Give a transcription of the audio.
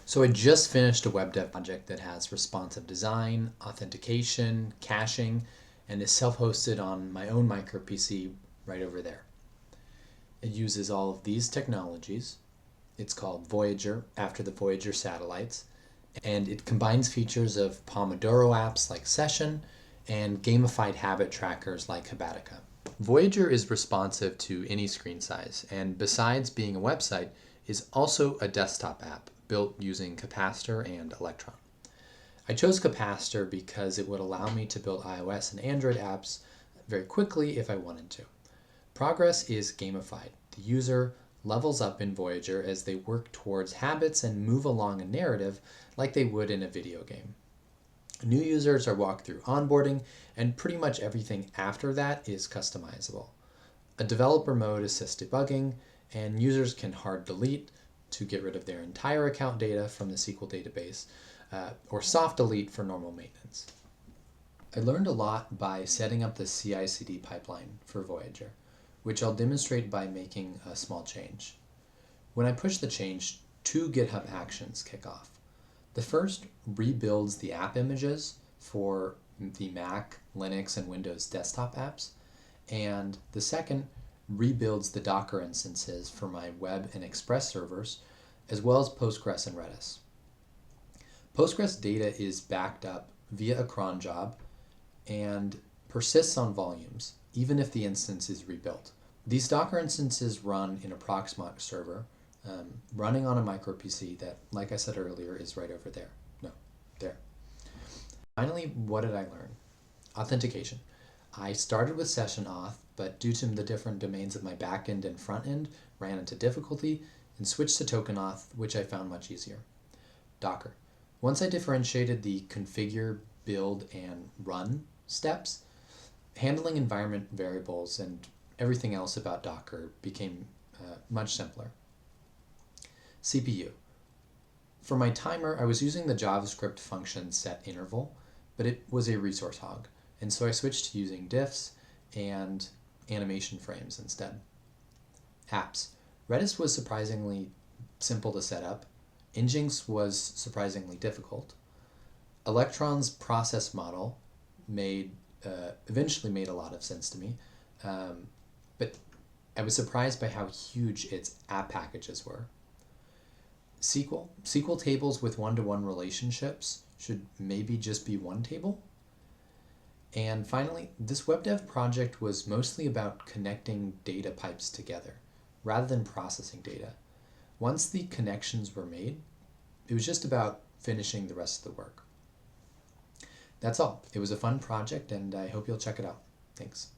So I just finished a web dev project that has responsive design, authentication, caching, and is self-hosted on my own micro PC right over there. It uses all of these technologies. It's called Voyagr, after the Voyagr satellites, and it combines features of Pomodoro apps like Session and gamified habit trackers like Habatica. Voyagr is responsive to any screen size, and besides being a website, is also a desktop app built using Capacitor and Electron. I chose Capacitor because it would allow me to build iOS and Android apps very quickly if I wanted to. Progress is gamified. The user levels up in Voyagr as they work towards habits and move along a narrative like they would in a video game. New users are walked through onboarding, and pretty much everything after that is customizable. A developer mode assists debugging, and users can hard delete to get rid of their entire account data from the SQL database, or soft delete for normal maintenance. I learned a lot by setting up the CI/CD pipeline for Voyagr, which I'll demonstrate by making a small change. When I push the change, two GitHub actions kick off. The first rebuilds the app images for the Mac, Linux, and Windows desktop apps, and the second rebuilds the Docker instances for my web and Express servers, as well as Postgres and Redis. Postgres data is backed up via a cron job and persists on volumes, even if the instance is rebuilt. These Docker instances run in a Proxmox server, running on a micro PC that, like I said earlier, is right over there. No, there. Finally, what did I learn? Authentication. I started with session auth, but due to the different domains of my backend and front end, ran into difficulty and switched to token auth, which I found much easier. Docker. Once I differentiated the configure, build, and run steps, handling environment variables and everything else about Docker became much simpler. CPU. For my timer, I was using the JavaScript function setInterval, but it was a resource hog, and so I switched to using diffs and animation frames instead. Apps. Redis was surprisingly simple to set up. Nginx was surprisingly difficult. Electron's process model eventually made a lot of sense to me, but I was surprised by how huge its app packages were. SQL tables with one-to-one relationships should maybe just be one table. And finally, this web dev project was mostly about connecting data pipes together rather than processing data. Once the connections were made, it was just about finishing the rest of the work. That's all. It was a fun project, and I hope you'll check it out. Thanks.